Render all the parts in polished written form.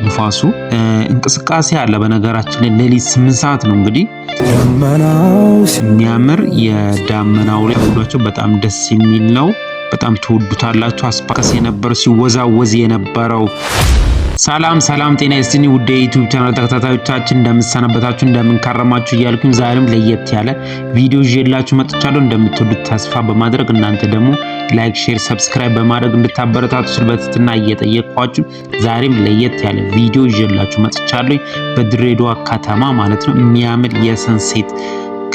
ንፋሱ እንቅስቃሴ አለ። በነገራችን ላይ ሌሊት 8 ሰዓት ነው እንግዲህ የሚያምር የዳመናው ላይ ጉዳቸው በጣም ደስ የሚል ነው። በጣም ተወዱታላችሁ። አስፓከስ የነበረው ሲወዛወዝ የነበረው ሰላም ጤና ይስጥልኝ ውድ የዩቲዩብ ቻናል ተከታታዮቻችን እንደምትሰነበታችሁ እንደምንከረማችሁ እያልኩኝ ዛሬም ለየት ያለ ቪዲዮ ይዤላችሁ መጥቻለሁ። እንደምትወዱት ተስፋ በማድረግ እናንተ ደግሞ ላይክ፣ ሼር፣ ሰብስክራይብ በማድረግ እንድታበረታቱ ስል በትህትና እየጠየቅኳችሁ ዛሬም ለየት ያለ ቪዲዮ ይዤላችሁ መጥቻለሁ። በድሬዳዋ ከተማ ማለት ነው የሚያምር የሰንሴት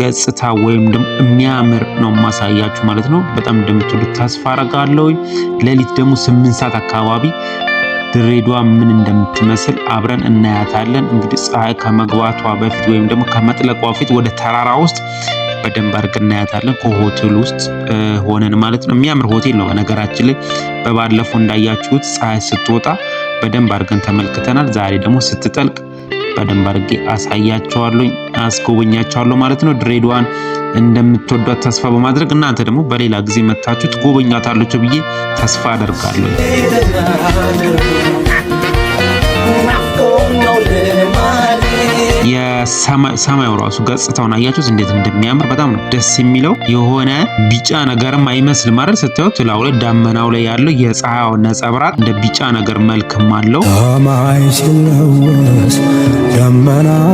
ገጽታ ወይም ደግሞ የሚያምር ነው ማሳያችሁ ማለት ነው። በጣም እንደምትወዱት ተስፋ አረጋለሁ። ሌሊት ደግሞ 8 ሰዓት አካባቢ ድሬዳዋ ምን እንደምትመስል አብረን እናያታለን። እንግዲህ ፀሐይ ከመግባቷ በፊት ወይም ደግሞ ከመጥለቋ በፊት ወደ ተራራ ውስጥ በደንብ አድርገን እናያታለን። ከሆቴል ውስጥ ሆነን ማለት ነው። የሚያምር ሆቴል ነው በነገራችን ላይ። በባለፈው እንዳያችሁት ፀሐይ ስትወጣ በደንብ አድርገን ተመልክተናል። ዛሬ ደግሞ ስትጠልቅ በደንብ አድርጌ አሳያቸዋለሁ፣ አስጎበኛቸዋለሁ ማለት ነው። ድሬዳዋን እንደምትወዷት ተስፋ በማድረግ እናንተ ደግሞ በሌላ ጊዜ መታችሁ ትጎበኛታላችሁ ብዬ ተስፋ አደርጋለሁ። የሰማዩ ራሱ ገጽታውን አያችሁት እንዴት እንደሚያምር በጣም ነው ደስ የሚለው። የሆነ ቢጫ ነገርም አይመስልም አይደል? ስታዩት ላው ላይ ዳመናው ላይ ያለው የፀሐዩ ነጸብራቅ እንደ ቢጫ ነገር መልክም አለው። ሰማይ ሲለወስ ዳመናው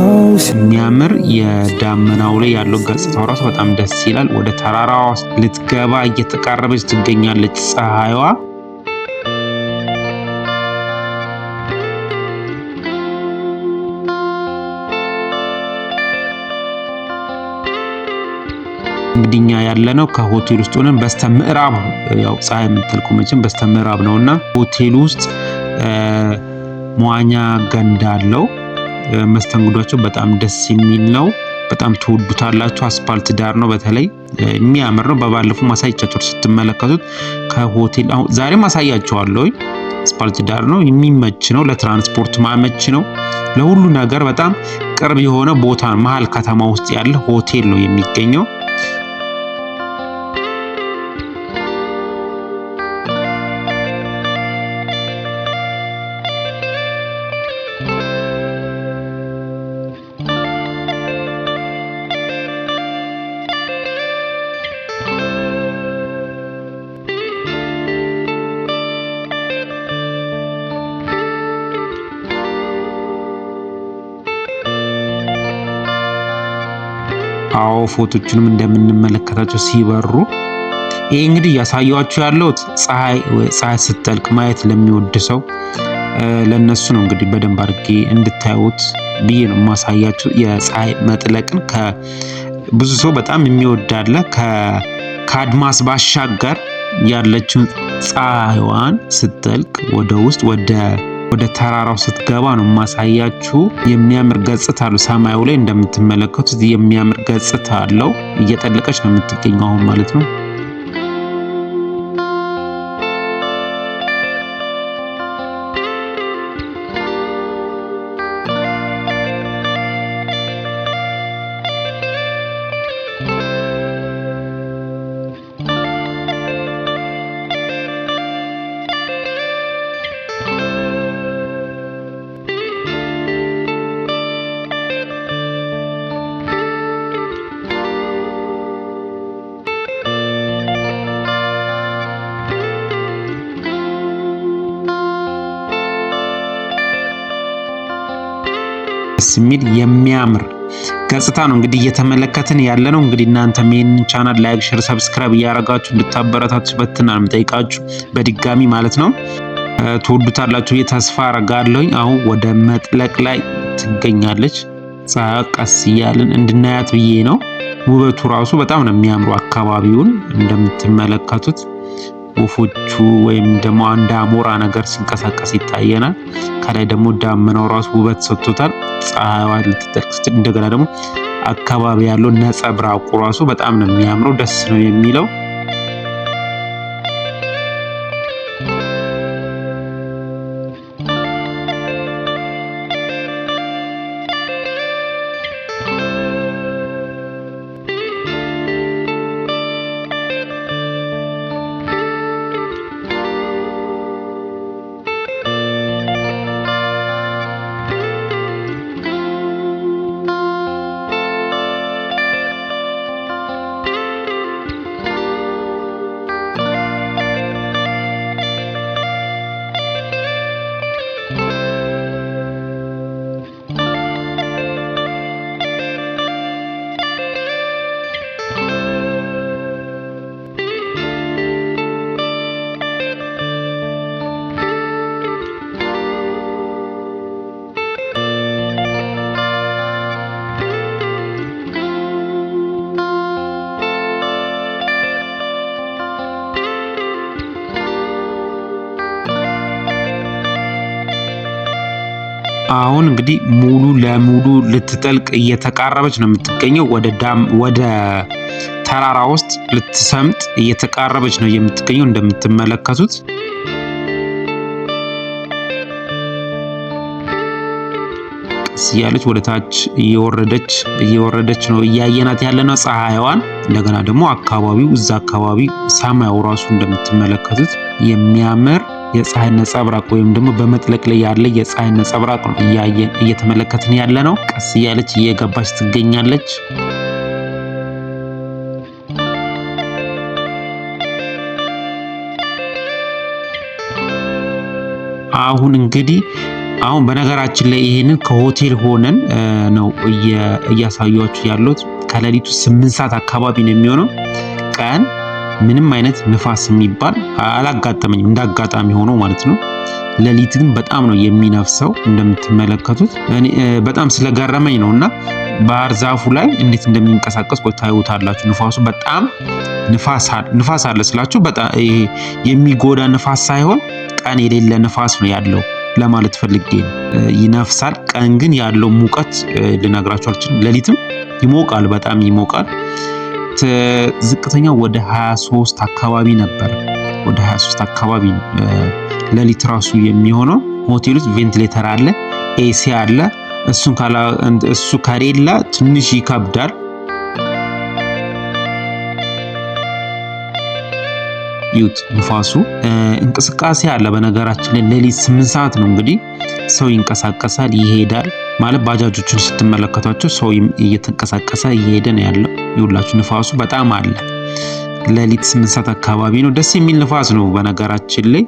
የሚያምር የዳመናው ላይ ያለው ገጽታው ራሱ በጣም ደስ ይላል። ወደ ተራራዋ ልትገባ እየተቃረበች ትገኛለች ፀሐይዋ። እንግዲህ እኛ ያለነው ከሆቴል ውስጥ ሆነን በስተምዕራብ ያው ፀሐይ የምትጠልቀው መቼም በስተምዕራብ ነውና ሆቴል ውስጥ መዋኛ ገንዳ አለው። መስተንግዷቸው በጣም ደስ የሚል ነው። በጣም ተወዱታላችሁ። አስፓልት ዳር ነው። በተለይ የሚያምር ነው። በባለፈው ማሳያችሁ ስትመለከቱት ከሆቴል አሁን ዛሬ ማሳያችኋለሁ። አስፓልት ዳር ነው። የሚመች ነው። ለትራንስፖርት ማመች ነው። ለሁሉ ነገር በጣም ቅርብ የሆነ ቦታ መሀል ከተማ ውስጥ ያለ ሆቴል ነው የሚገኘው። አዎ ፎቶቹንም እንደምንመለከታቸው ሲበሩ ይሄ እንግዲህ ያሳያችሁ ያለው ፀሐይ ስትጠልቅ ማየት ለሚወድ ሰው ለነሱ ነው። እንግዲህ በደንብ አድርጌ እንድታዩት ብዬ ነው ማሳያችሁ። የፀሐይ መጥለቅን ብዙ ሰው በጣም የሚወዳለ ከአድማስ ባሻገር ያለችውን ፀሐይዋን ስትጠልቅ ወደ ውስጥ ወደ ተራራው ስትገባ ነው ማሳያችሁ። የሚያምር ገጽታ አለው። ሰማዩ ላይ እንደምትመለከቱት የሚያምር ገጽታ አለው። እየጠለቀች ነው የምትገኘው አሁን ማለት ነው። የሚል የሚያምር ገጽታ ነው እንግዲህ እየተመለከትን ያለ ነው። እንግዲህ እናንተ ይሄንን ቻናል ላይክ፣ ሼር፣ ሰብስክራይብ እያደረጋችሁ እንድታበረታቱ በትህትና እንጠይቃችሁ በድጋሚ ማለት ነው። ትወዱታላችሁ ተስፋ አረጋለሁ። አሁን ወደ መጥለቅ ላይ ትገኛለች ፀሐይ። ቀስ እያልን እንድናያት ብዬ ነው። ውበቱ ራሱ በጣም ነው የሚያምሩ። አካባቢውን እንደምትመለከቱት ወፎቹ ወይም ደግሞ አንድ አሞራ ነገር ሲንቀሳቀስ ይታየናል። ከላይ ደግሞ ዳመናው ራሱ ውበት ሰጥቶታል። ፀሐይዋ ልትጠልቅ ስትል እንደገና ደግሞ አካባቢ ያለው ነጸብራቁ ራሱ በጣም ነው የሚያምረው። ደስ ነው የሚለው። አሁን እንግዲህ ሙሉ ለሙሉ ልትጠልቅ እየተቃረበች ነው የምትገኘው። ወደ ተራራ ውስጥ ልትሰምጥ እየተቃረበች ነው የምትገኘው እንደምትመለከቱት። ቀስ እያለች ወደ ታች እየወረደች ነው እያየናት ያለነው ፀሐይዋን። እንደገና ደግሞ እዛ አካባቢ ሰማዩ ራሱ እንደምትመለከቱት የሚያምር የፀሐይ ነጸብራቅ ወይም ደግሞ በመጥለቅ ላይ ያለ የፀሐይ ነጸብራቅ ነው እየተመለከትን ያለ ነው። ቀስ እያለች እየገባች ትገኛለች። አሁን በነገራችን ላይ ይሄንን ከሆቴል ሆነን ነው እያሳያችሁ ያሉት። ከሌሊቱ 8 ሰዓት አካባቢ ነው የሚሆነው። ቀን ምንም አይነት ንፋስ የሚባል አላጋጠመኝም እንዳጋጣሚ ሆኖ ማለት ነው። ሌሊት ግን በጣም ነው የሚነፍሰው እንደምትመለከቱት። እኔ በጣም ስለገረመኝ ነውና ባህር ዛፉ ላይ እንዴት እንደሚንቀሳቀስ ታዩታላችሁ። ንፋሱ በጣም ንፋስ አለ ስላችሁ በጣም የሚጎዳ ንፋስ ሳይሆን ቀን የሌለ ንፋስ ነው ያለው ለማለት ፈልጌ ነው። ይነፍሳል። ቀን ግን ያለው ሙቀት ልነግራችሁ አልችልም። ሌሊትም ይሞቃል፣ በጣም ይሞቃል። ዝቅተኛው ወደ 23 አካባቢ ነበር። ወደ 23 አካባቢ ነው ሌሊት ራሱ የሚሆነው። ሆቴል ውስጥ ቬንቲሌተር አለ፣ ኤሲ አለ። እሱ ከሌለ ትንሽ ይከብዳል። ይሁት ንፋሱ እንቅስቃሴ አለ። በነገራችን ላይ ሌሊት 8 ሰዓት ነው እንግዲህ ሰው ይንቀሳቀሳል፣ ይሄዳል ማለት ባጃጆችን ስትመለከቷቸው ሰው እየተንቀሳቀሰ እየሄደ ነው ያለው። ይሁላችሁ ንፋሱ በጣም አለ። ሌሊት 8 ሰዓት አካባቢ ነው። ደስ የሚል ንፋስ ነው። በነገራችን ላይ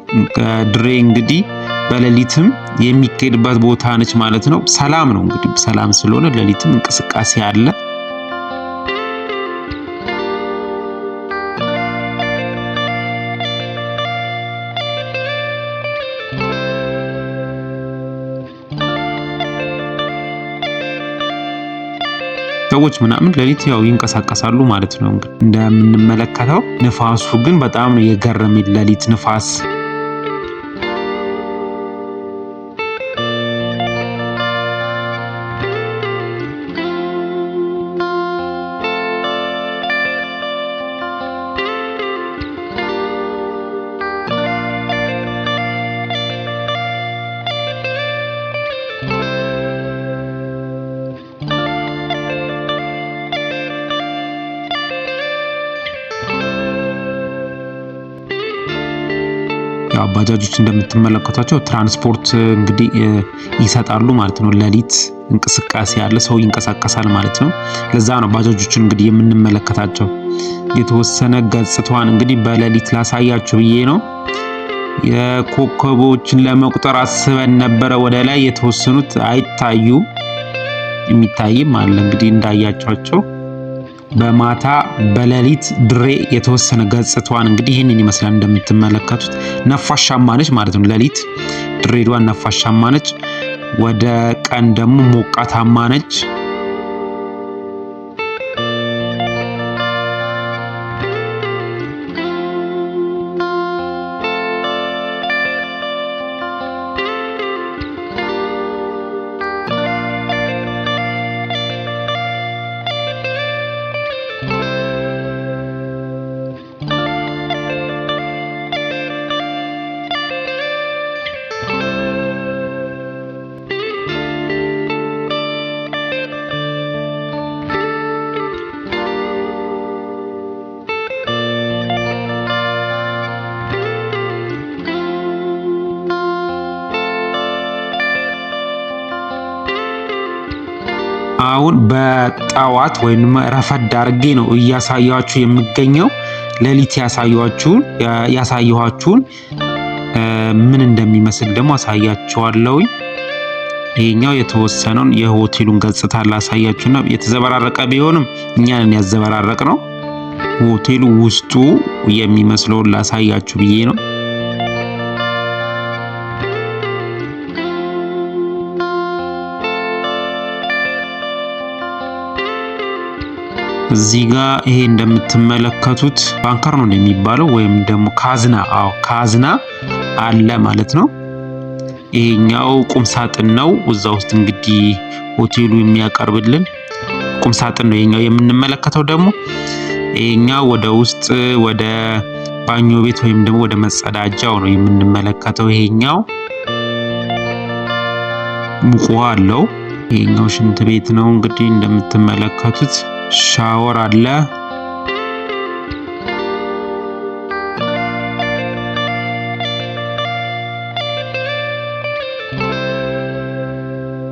ድሬ እንግዲህ በሌሊትም የሚካሄድበት ቦታ ነች ማለት ነው። ሰላም ነው እንግዲህ ሰላም ስለሆነ ሌሊትም እንቅስቃሴ አለ። ሰዎች ምናምን ሌሊት ያው ይንቀሳቀሳሉ ማለት ነው። እንግዲህ እንደምንመለከተው ንፋሱ ግን በጣም ነው የገረመኝ ሌሊት ንፋስ። ባጃጆች እንደምትመለከቷቸው ትራንስፖርት እንግዲህ ይሰጣሉ ማለት ነው። ሌሊት እንቅስቃሴ ያለ ሰው ይንቀሳቀሳል ማለት ነው። ለዛ ነው ባጃጆችን እንግዲህ የምንመለከታቸው። የተወሰነ ገጽታዋን እንግዲህ በሌሊት ላሳያችሁ ብዬ ነው። የኮከቦችን ለመቁጠር አስበን ነበረ። ወደ ላይ የተወሰኑት አይታዩ፣ የሚታይም አለ እንግዲህ እንዳያቸዋቸው። በማታ በሌሊት ድሬ የተወሰነ ገጽታዋን እንግዲህ ይህንን ይመስላል። እንደምትመለከቱት ነፋሻማ ነች ማለት ነው። ሌሊት ድሬዳዋ ነፋሻማ ነች። ወደ ቀን ደግሞ ሞቃታማ ነች። አሁን በጠዋት ወይም ረፈድ አድርጌ ነው እያሳያችሁ የሚገኘው። ሌሊት ያሳየኋችሁን ምን እንደሚመስል ደግሞ አሳያችኋለሁ። ይሄኛው የተወሰነውን የሆቴሉን ገጽታ ላሳያችሁና የተዘበራረቀ ቢሆንም እኛን ያዘበራረቅ ነው። ሆቴሉ ውስጡ የሚመስለውን ላሳያችሁ ብዬ ነው። እዚህ ጋር ይሄ እንደምትመለከቱት ባንከር ነው የሚባለው ወይም ደግሞ ካዝና ካዝና አለ ማለት ነው። ይሄኛው ቁም ሳጥን ነው። እዛ ውስጥ እንግዲህ ሆቴሉ የሚያቀርብልን ቁም ሳጥን ነው። ይሄኛው የምንመለከተው ደግሞ ይሄኛው ወደ ውስጥ ወደ ባኞ ቤት ወይም ደግሞ ወደ መጸዳጃው ነው የምንመለከተው። ይሄኛው ሙቅ ውሃ አለው። ይሄኛው ሽንት ቤት ነው እንግዲህ እንደምትመለከቱት ሻወር አለ።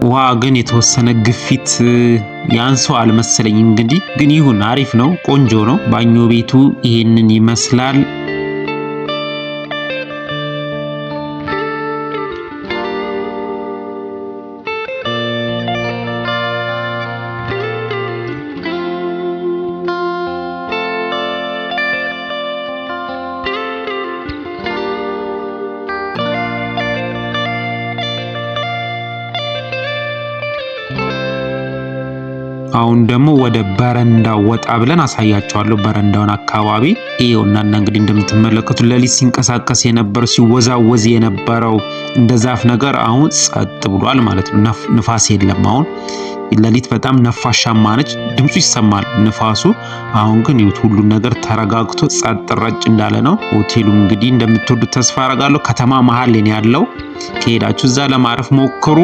ውሃ ግን የተወሰነ ግፊት ያንሰዋል መሰለኝ። እንግዲህ ግን ይሁን አሪፍ ነው፣ ቆንጆ ነው። ባኞ ቤቱ ይሄንን ይመስላል። አሁን ደግሞ ወደ በረንዳው ወጣ ብለን አሳያቸዋለሁ። በረንዳውን አካባቢ ይኸውና እንግዲህ እንደምትመለከቱት ሌሊት ሲንቀሳቀስ የነበረው ሲወዛወዝ የነበረው እንደ ዛፍ ነገር አሁን ጸጥ ብሏል ማለት ነው። ንፋስ የለም። አሁን ሌሊት በጣም ነፋሻማ ነች፣ ድምፁ ይሰማል ንፋሱ። አሁን ግን ይሁት ሁሉ ነገር ተረጋግቶ ጸጥ ረጭ እንዳለ ነው። ሆቴሉ እንግዲህ እንደምትወዱት ተስፋ አደርጋለሁ። ከተማ መሃል ላይ ያለው ከሄዳችሁ እዛ ለማረፍ ሞክሩ።